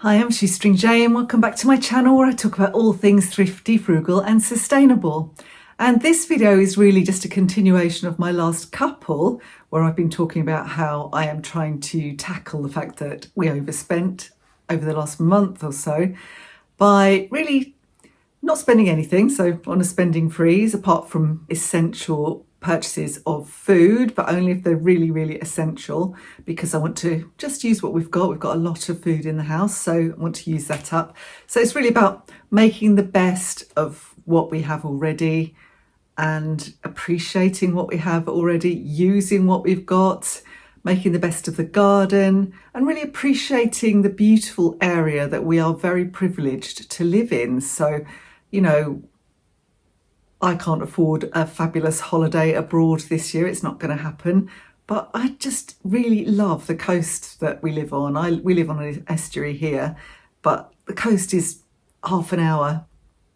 Hi, I'm Shoestring J and welcome back to my channel where I talk about all things thrifty, frugal and sustainable. And this video is really just a continuation of my last couple where I've been talking about how I am trying to tackle the fact that we overspent over the last month or so by really not spending anything, so on a spending freeze apart from essential purchases of food, but only if they're really, really essential, because I want to just use what we've got. We've got a lot of food in the house, so I want to use that up. So it's really about making the best of what we have already and appreciating what we have already, using what we've got, making the best of the garden, and really appreciating the beautiful area that we are very privileged to live in. So, you know, I can't afford a fabulous holiday abroad this year. It's not going to happen. But I just really love the coast that we live on. We live on an estuary here, but the coast is half an hour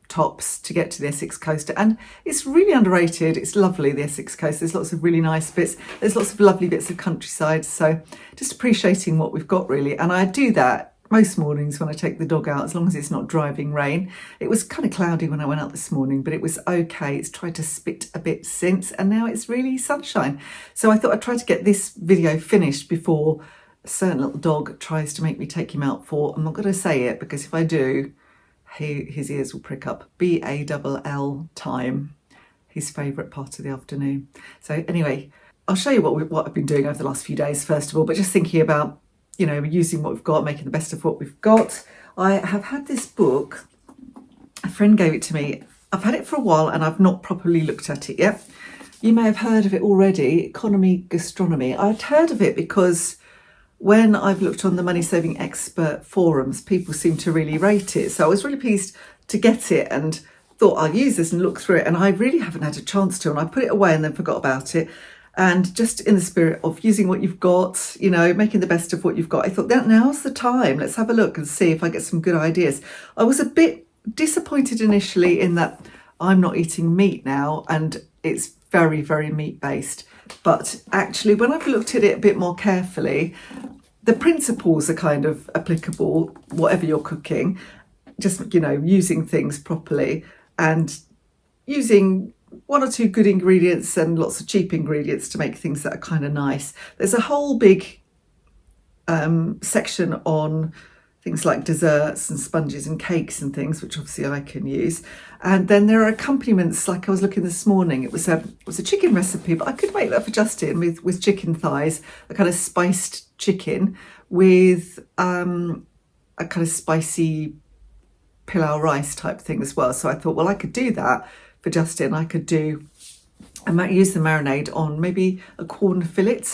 tops to get to the Essex coast. And it's really underrated. It's lovely, the Essex coast. There's lots of really nice bits. There's lots of lovely bits of countryside. So just appreciating what we've got, really. And I do that most mornings when I take the dog out, as long as it's not driving rain. It was kind of cloudy when I went out this morning, but it was okay. It's tried to spit a bit since, and now it's really sunshine. So I thought I'd try to get this video finished before a certain little dog tries to make me take him out for, I'm not going to say it, because if I do, his ears will prick up, BALL time, his favourite part of the afternoon. So anyway, I'll show you what I've been doing over the last few days, first of all, but just thinking about, you know, using what we've got, making the best of what we've got. I have had this book, a friend gave it to me. I've had it for a while and I've not properly looked at it yet. You may have heard of it already, Economy Gastronomy. I'd heard of it because when I've looked on the money saving expert forums, people seem to really rate it. So I was really pleased to get it and thought I'll use this and look through it. And I really haven't had a chance to, and I put it away and then forgot about it. And just in the spirit of using what you've got, you know, making the best of what you've got, I thought that now's the time. Let's have a look and see if I get some good ideas. I was a bit disappointed initially in that I'm not eating meat now and it's very, very meat based. But actually, when I've looked at it a bit more carefully, the principles are kind of applicable, whatever you're cooking, just, you know, using things properly and using one or two good ingredients and lots of cheap ingredients to make things that are kind of nice. There's a whole big section on things like desserts and sponges and cakes and things, which obviously I can use. And then there are accompaniments, like I was looking this morning, it was a chicken recipe, but I could make that for Justin with chicken thighs, a kind of spiced chicken with a kind of spicy pilau rice type thing as well. So I thought, well, I could do that for Justin. I might use the marinade on maybe a corn fillet.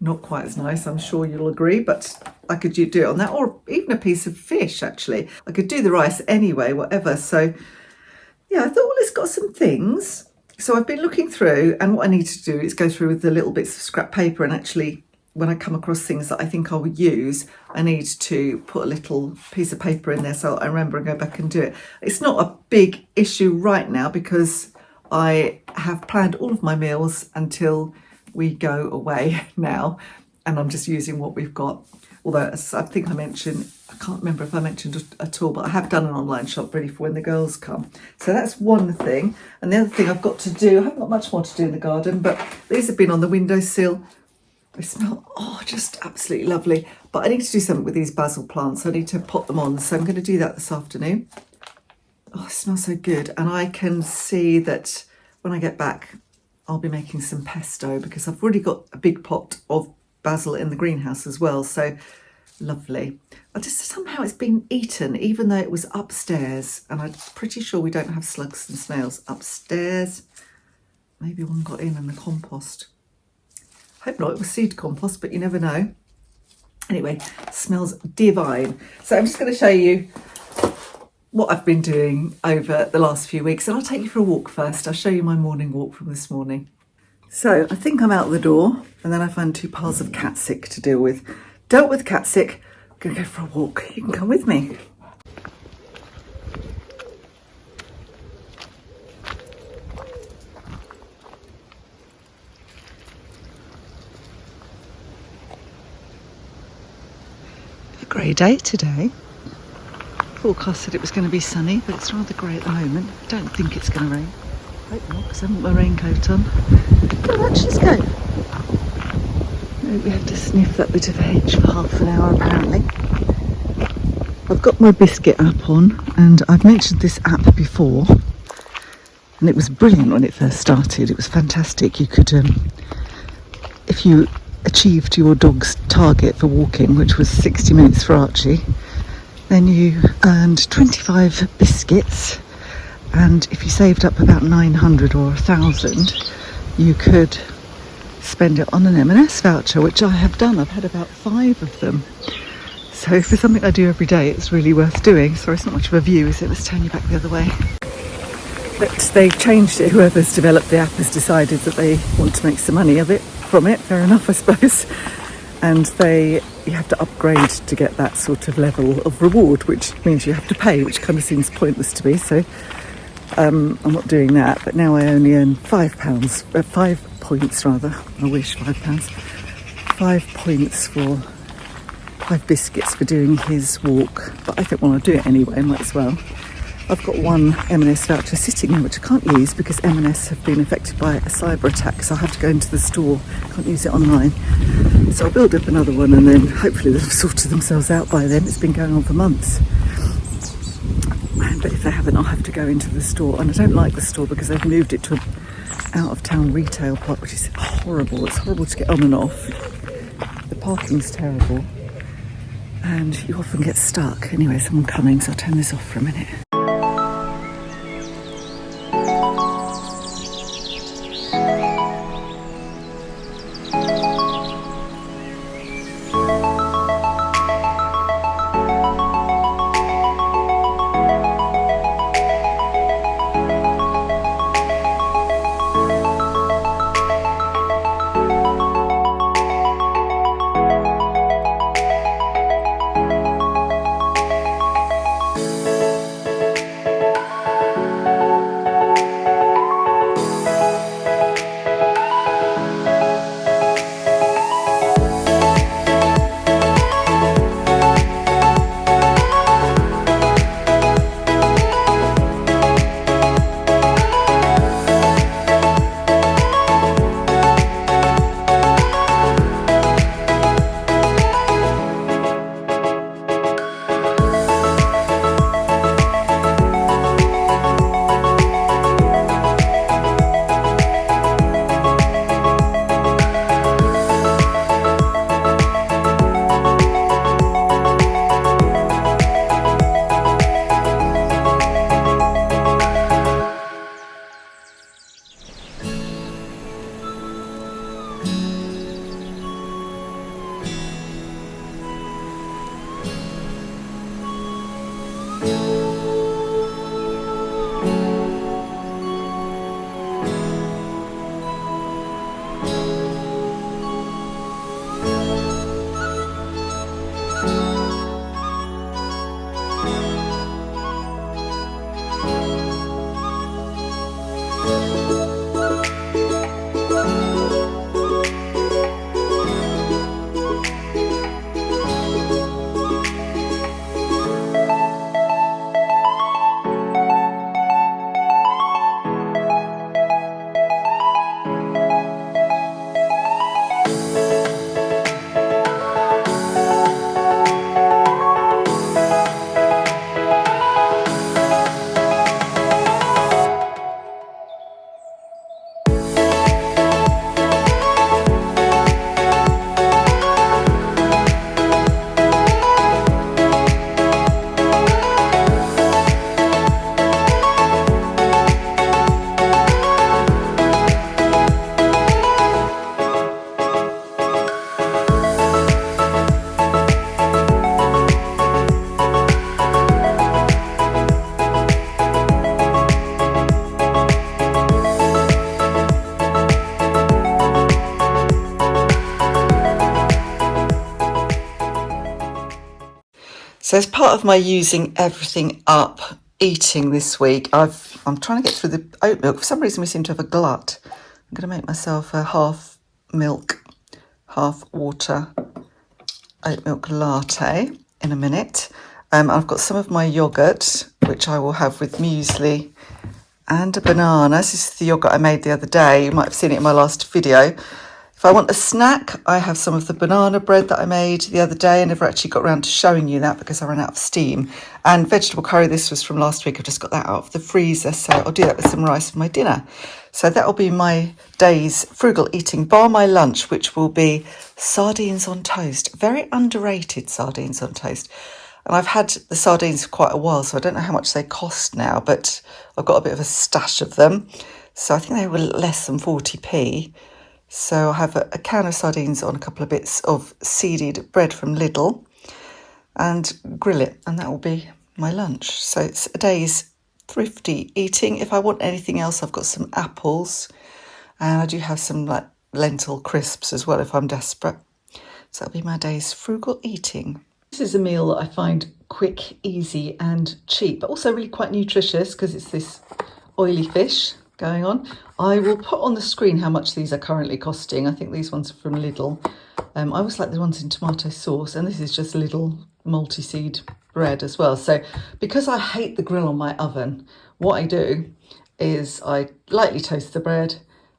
Not quite as nice, I'm sure you'll agree, but I could do it on that, or even a piece of fish, actually. I could do the rice anyway, whatever. So yeah, I thought, well, it's got some things. So I've been looking through, and what I need to do is go through with the little bits of scrap paper, and actually when I come across things that I think I would use, I need to put a little piece of paper in there so I remember and go back and do it. It's not a big issue right now because I have planned all of my meals until we go away now, and I'm just using what we've got. Although I think I can't remember if I mentioned at all, but I have done an online shop ready for when the girls come. So that's one thing. And the other thing I've got to do, I haven't got much more to do in the garden, but these have been on the windowsill. They smell, just absolutely lovely. But I need to do something with these basil plants. I need to pot them on. So I'm going to do that this afternoon. Oh, it smells so good. And I can see that when I get back, I'll be making some pesto because I've already got a big pot of basil in the greenhouse as well. So lovely. Somehow it's been eaten, even though it was upstairs. And I'm pretty sure we don't have slugs and snails upstairs. Maybe one got in the compost. Hope not, it was seed compost, but you never know. Anyway, smells divine. So I'm just going to show you what I've been doing over the last few weeks, and I'll take you for a walk first. I'll show you my morning walk from this morning. So I think I'm out the door, and then I found 2 piles of cat sick to deal with. Dealt with cat sick, I'm going to go for a walk. You can come with me. A grey day today. forecast said it was going to be sunny, but it's rather grey at the moment. I don't think it's going to rain. Hope not, because I haven't got my raincoat on. Oh, Archie's go. We have to sniff that bit of a hedge for half an hour apparently. I've got my biscuit app on, and I've mentioned this app before, and it was brilliant when it first started. It was fantastic. You could, if you achieved your dog's target for walking, which was 60 minutes for Archie, then you earned 25 biscuits, and if you saved up about 900 or 1,000, you could spend it on an M&S voucher, which I have done. I've had about 5 of them. So for something I do every day, it's really worth doing. Sorry, it's not much of a view, is it? Let's turn you back the other way. But they've changed it. Whoever's developed the app has decided that they want to make some money from it. Fair enough, I suppose. And you have to upgrade to get that sort of level of reward, which means you have to pay, which kind of seems pointless to me. So I'm not doing that. But now I only earn £5, 5 points rather. I wish £5. 5 points for 5 biscuits for doing his walk. But I think, well, I'll do it anyway, might as well. I've got one M&S voucher sitting there which I can't use because M&S have been affected by a cyber attack, so I have to go into the store, can't use it online. So I'll build up another one, and then hopefully they'll have sorted themselves out by then. It's been going on for months. But if they haven't, I'll have to go into the store. And I don't like the store because they've moved it to an out-of-town retail park, which is horrible. It's horrible to get on and off. The parking's terrible. And you often get stuck. Anyway, someone coming, so I'll turn this off for a minute. So as part of my using everything up eating this week, I'm trying to get through the oat milk. For some reason we seem to have a glut. I'm going to make myself a half milk, half water oat milk latte in a minute. I've got some of my yoghurt, which I will have with muesli, and a banana. This is the yoghurt I made the other day. You might have seen it in my last video. If I want a snack, I have some of the banana bread that I made the other day. I never actually got around to showing you that because I ran out of steam. And vegetable curry, this was from last week. I've just got that out of the freezer, so I'll do that with some rice for my dinner. So that'll be my day's frugal eating, bar my lunch, which will be sardines on toast. Very underrated sardines on toast. And I've had the sardines for quite a while, so I don't know how much they cost now, but I've got a bit of a stash of them. So I think they were less than 40p. So I'll have a can of sardines on a couple of bits of seeded bread from Lidl and grill it, and that will be my lunch. So it's a day's thrifty eating. If I want anything else, I've got some apples, and I do have some like lentil crisps as well if I'm desperate. So that'll be my day's frugal eating. This is a meal that I find quick, easy and cheap, but also really quite nutritious because it's this oily fish going on. I will put on the screen how much these are currently costing. I think these ones are from Lidl. I always like the ones in tomato sauce, and this is just Lidl multi-seed bread as well. So because I hate the grill on my oven, what I do is I lightly toast the bread,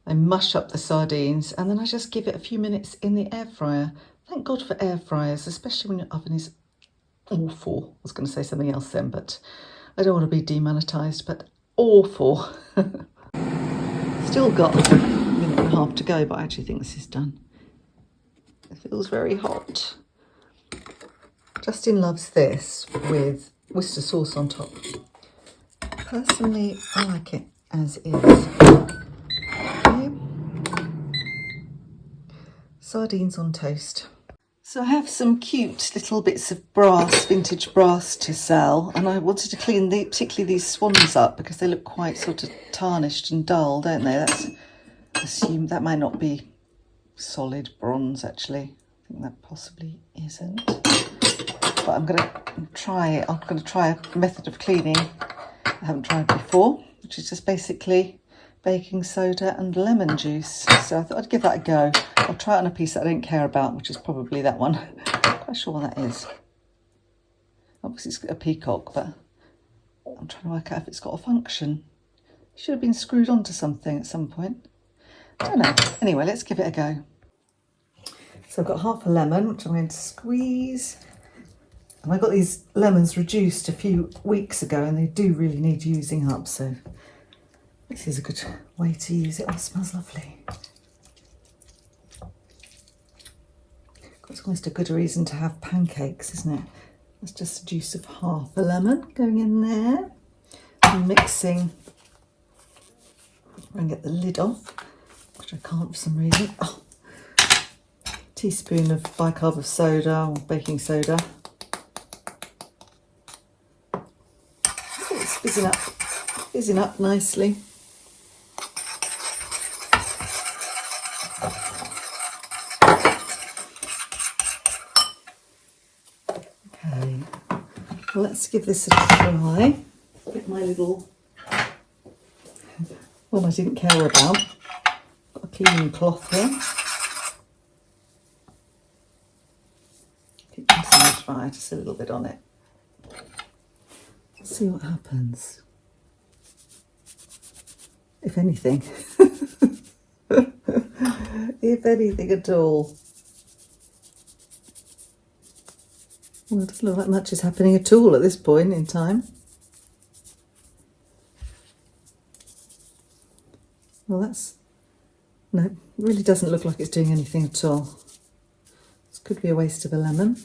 I mush up the sardines, and then I just give it a few minutes in the air fryer. Thank God for air fryers, especially when your oven is awful. I was going to say something else then, but I don't want to be demonetised, but awful. Still got a minute and a half to go, but I actually think this is done. It feels very hot. Justin loves this with Worcester sauce on top. Personally, I like it as is. Okay. Sardines on toast. So I have some cute little bits of brass, vintage brass to sell, and I wanted to clean particularly these swans up because they look quite sort of tarnished and dull, don't they? That's assume that might not be solid bronze actually. I think that possibly isn't. But I'm going to try it. I'm going to try a method of cleaning I haven't tried before, which is just basically baking soda and lemon juice. So I thought I'd give that a go. I'll try it on a piece that I don't care about, which is probably that one. I'm not quite sure what that is. Obviously it's a peacock, but I'm trying to work out if it's got a function. It should have been screwed onto something at some point. I don't know. Anyway, let's give it a go. So I've got half a lemon, which I'm going to squeeze. And I got these lemons reduced a few weeks ago, and they do really need using up, so this is a good way to use it. Oh, it smells lovely. It's almost a good reason to have pancakes, isn't it? That's just the juice of half a lemon going in there. I'm mixing. I'm going to get the lid off, which I can't for some reason. Oh. Teaspoon of bicarb of soda or baking soda. Oh, it's fizzing up nicely. Okay, well, let's give this a try. Get my little one I didn't care about. Got a cleaning cloth here. Keep this in the dry, just a little bit on it. Let's see what happens. If anything. If anything at all. Well, it doesn't look like much is happening at all at this point in time. Well, no, it really doesn't look like it's doing anything at all. This could be a waste of a lemon.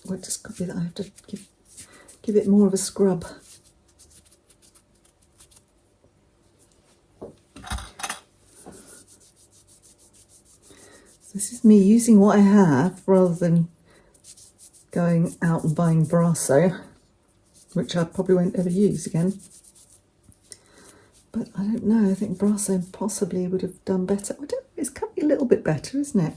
Or it just could be that I have to give it more of a scrub. So this is me using what I have rather than going out and buying Brasso, which I probably won't ever use again. But I don't know, I think Brasso possibly would have done better. It's coming a little bit better, isn't it?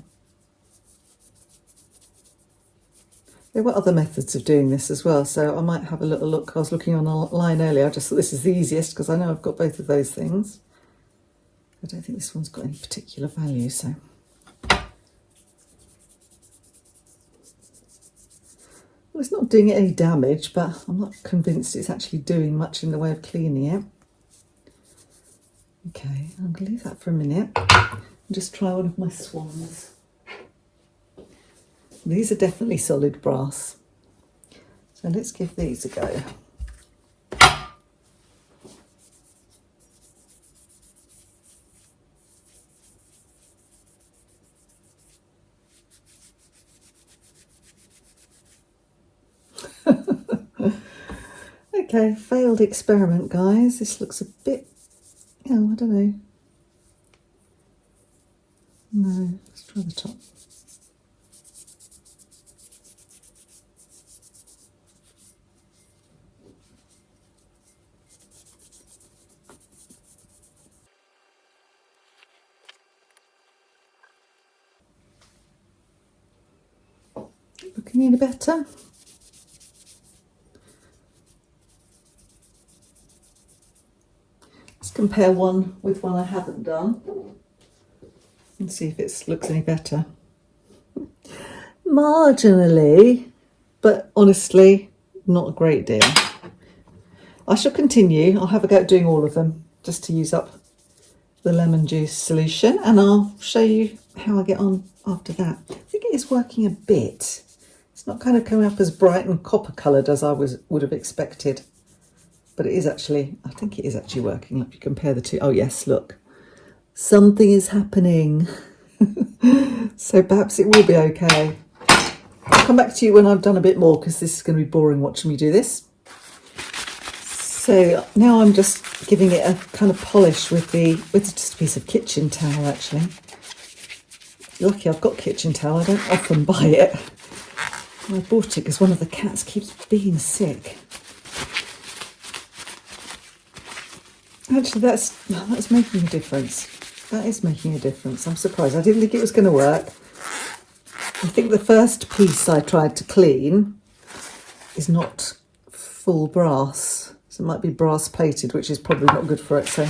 There were other methods of doing this as well, so I might have a little look. I was looking online earlier, I just thought this is the easiest because I know I've got both of those things. I don't think this one's got any particular value, so. Well, it's not doing it any damage, but I'm not convinced it's actually doing much in the way of cleaning it. Okay, I'm going to leave that for a minute and just try one of my swans. These are definitely solid brass. So let's give these a go. Okay, failed experiment, guys. This looks a bit, oh, I don't know. No, let's try the top. Looking any better? Let's compare one with one I haven't done and see if it looks any better. Marginally, but honestly, not a great deal. I shall continue. I'll have a go at doing all of them just to use up the lemon juice solution, and I'll show you how I get on after that. I think it is working a bit. It's not kind of coming up as bright and copper coloured as I would have expected, but it is actually, I think it is actually working. Let me compare the two. Oh yes, look, something is happening. So perhaps it will be okay. I'll come back to you when I've done a bit more, because this is going to be boring watching me do this. So now I'm just giving it a kind of polish with just a piece of kitchen towel, actually. Lucky I've got kitchen towel. I don't often buy it. I bought it because one of the cats keeps being sick. Actually, that's making a difference. That is making a difference. I'm surprised. I didn't think it was going to work. I think the first piece I tried to clean is not full brass. So it might be brass plated, which is probably not good for it. So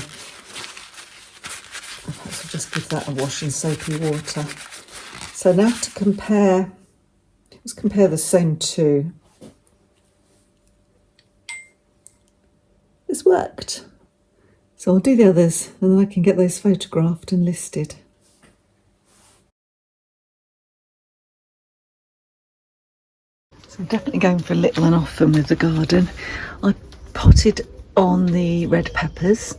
perhaps I'll just give that a wash in soapy water. So now to compare, let's compare the same two. This worked. So I'll do the others and then I can get those photographed and listed. So I'm definitely going for little and often with the garden. I potted on the red peppers,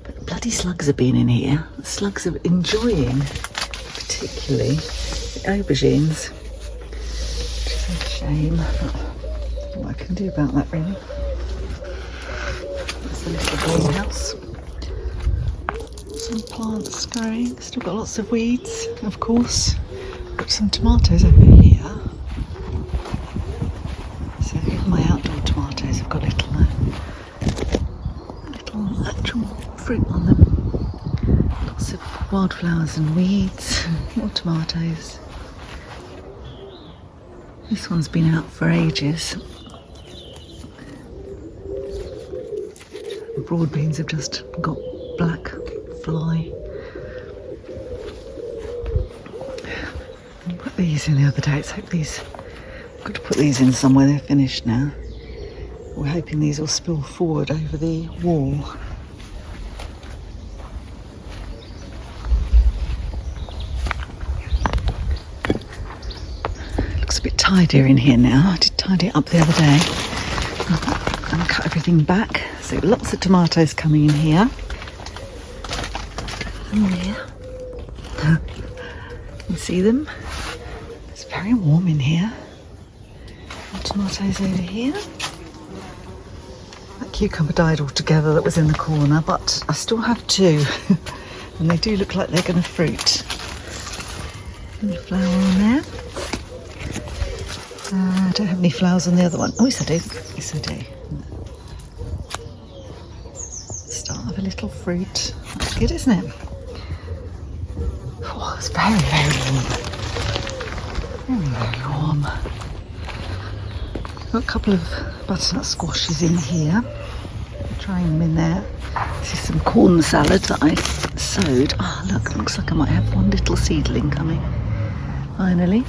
but the bloody slugs have been in here. The slugs are enjoying, particularly the aubergines, which is a shame. What I can do about that, really. That's the little greenhouse. Some plants growing. Still got lots of weeds, of course. Got some tomatoes over here. So even my outdoor tomatoes have got little actual fruit on them. Lots of wildflowers and weeds. More tomatoes. This one's been out for ages. Broad beans have just got black fly. I put these in the other day. Let's hope these, I've got to put these in somewhere. They're finished now. We're hoping these will spill forward over the wall. Looks a bit tidier in here now. I did tidy it up the other day. I'm going to cut everything back. So lots of tomatoes coming in here. And there. You can see them. It's very warm in here. More tomatoes over here. That cucumber died altogether that was in the corner, but I still have two. And they do look like they're going to fruit. Little flower on there. I don't have any flowers on the other one. Oh, yes I do. Yes I do. Start of a little fruit. That's good, isn't it? Oh, it's very, very warm. Very, very warm. Got a couple of butternut squashes in here. I'm trying them in there. This is some corn salad that I sowed. Oh, look, looks like I might have one little seedling coming. Finally.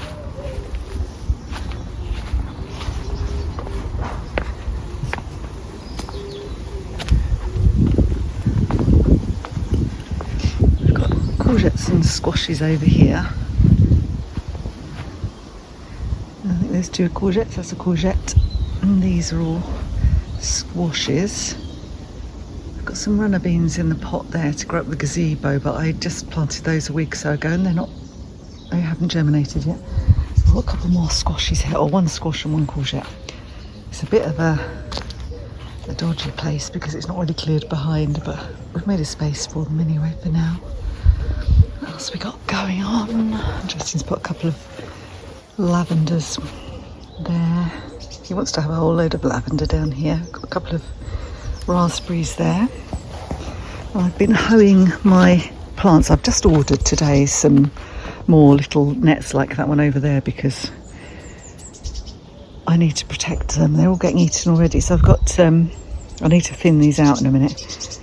courgettes and squashes over here. I think there's 2 courgettes, that's a courgette, and these are all squashes. I've got some runner beans in the pot there to grow up the gazebo, but I just planted those a week or so ago and they haven't germinated yet. I've got a couple more squashes here, or 1 squash and 1 courgette. It's a bit of a dodgy place because it's not really cleared behind, but we've made a space for them anyway for now. What else we got going on? Justin's put a couple of lavenders there. He wants to have a whole load of lavender down here. Got a couple of raspberries there. I've been hoeing my plants. I've just ordered today some more little nets like that one over there because I need to protect them. They're all getting eaten already, so I've got I need to thin these out in a minute.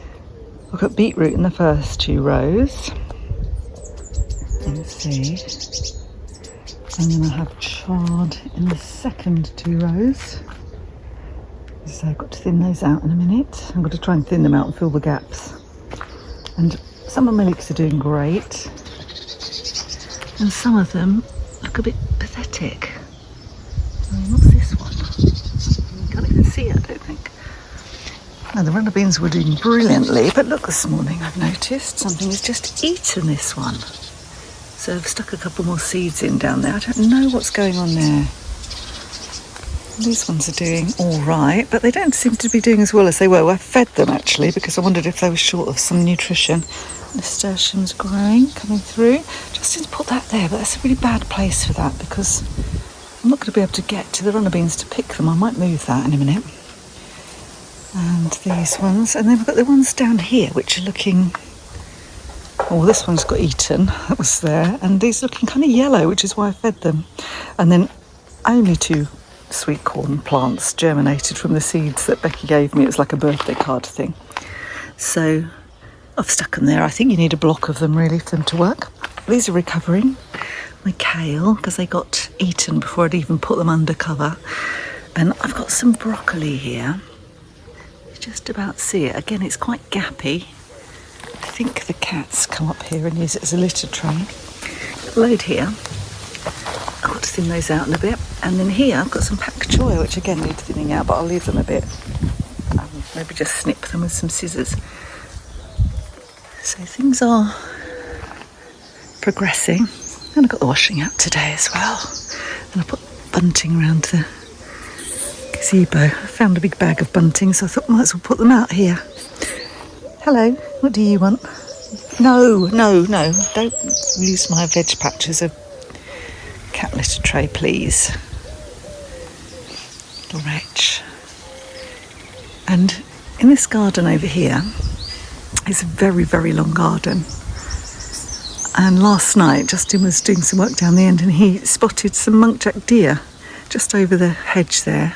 I've got beetroot in the first 2 rows. Let's see. And then I have chard in the second 2 rows. So I've got to thin those out in a minute. I'm going to try and thin them out and fill the gaps. And some of my leeks are doing great. And some of them look a bit pathetic. What's this one? You can't even see it, I don't think. Now, the runner beans were doing brilliantly, but look, this morning I've noticed something has just eaten this one. So I've stuck a couple more seeds in down there. I don't know what's going on there. These ones are doing all right, but they don't seem to be doing as well as they were. I fed them actually because I wondered if they were short of some nutrition. Nasturtium's growing, coming through. Justin's put that there, but that's a really bad place for that because I'm not going to be able to get to the runner beans to pick them. I might move that in a minute. And these ones, and then we've got the ones down here which are looking... Oh, this one's got eaten, that was there, and these are looking kind of yellow, which is why I fed them. And then only 2 sweet corn plants germinated from the seeds that Becky gave me. It was like a birthday card thing. So I've stuck them there. I think you need a block of them really for them to work. These are recovering. My kale, because they got eaten before I'd even put them under cover. And I've got some broccoli here. You just about see it. Again, it's quite gappy. I think the cats come up here and use it as a litter tray. Load here. I've got to thin those out in a bit. And then here I've got some pak choy, which again need thinning out, but I'll leave them a bit. Maybe just snip them with some scissors. So things are progressing. And I've got the washing out today as well. And I put bunting around the gazebo. I found a big bag of bunting, so I thought I might as well put them out here. Hello, what do you want? No, don't use my veg patch as a cat litter tray, please. Little wretch. And in this garden over here, it's a very, very long garden. And last night, Justin was doing some work down the end and he spotted some muntjac deer just over the hedge there,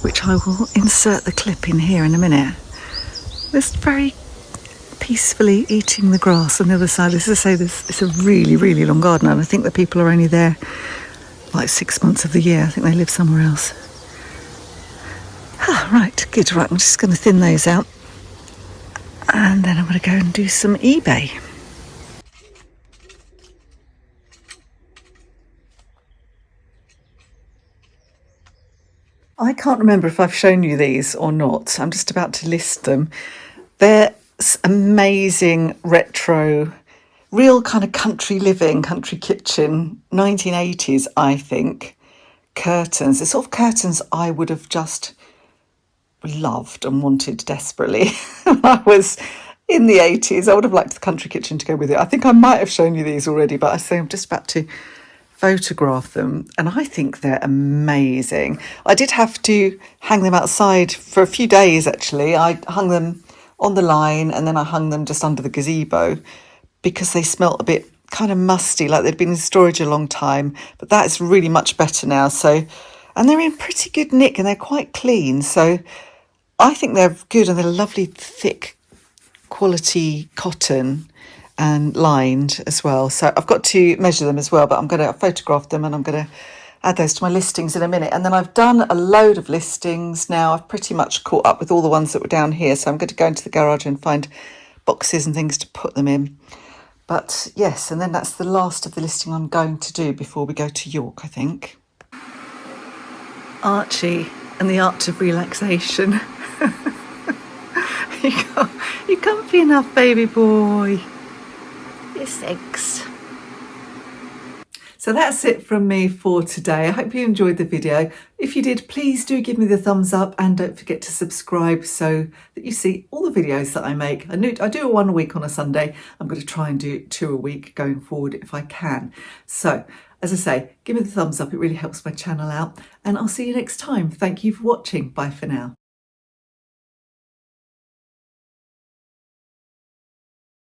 which I will insert the clip in here in a minute. Just very peacefully eating the grass on the other side. As I say, it's a really, really long garden, and I think the people are only there like 6 months of the year. I think they live somewhere else. Right, good. Right, I'm just going to thin those out, and then I'm going to go and do some eBay. I can't remember if I've shown you these or not. I'm just about to list them. They're amazing retro, real kind of country living, country kitchen, 1980s, I think, curtains. The sort of curtains I would have just loved and wanted desperately when I was in the 80s. I would have liked the country kitchen to go with it. I think I might have shown you these already, but I say I'm just about to photograph them, and I think they're amazing. I did have to hang them outside for a few days actually. I hung them on the line and then I hung them just under the gazebo because they smelt a bit kind of musty, like they'd been in storage a long time, but that is really much better now. So, and they're in pretty good nick and they're quite clean, so I think they're good, and they're lovely thick quality cotton and lined as well. So I've got to measure them as well, but I'm going to photograph them and I'm going to add those to my listings in a minute. And then I've done a load of listings now. I've pretty much caught up with all the ones that were down here, so I'm going to go into the garage and find boxes and things to put them in. But yes, and then that's the last of the listing I'm going to do before we go to York, I think. Archie and the art of relaxation. You comfy enough, baby boy? Yes, thanks. So that's it from me for today. I hope you enjoyed the video. If you did, please do give me the thumbs up and don't forget to subscribe so that you see all the videos that I make. I do one a week on a Sunday. I'm going to try and do 2 a week going forward if I can. So as I say, give me the thumbs up. It really helps my channel out, and I'll see you next time. Thank you for watching. Bye for now.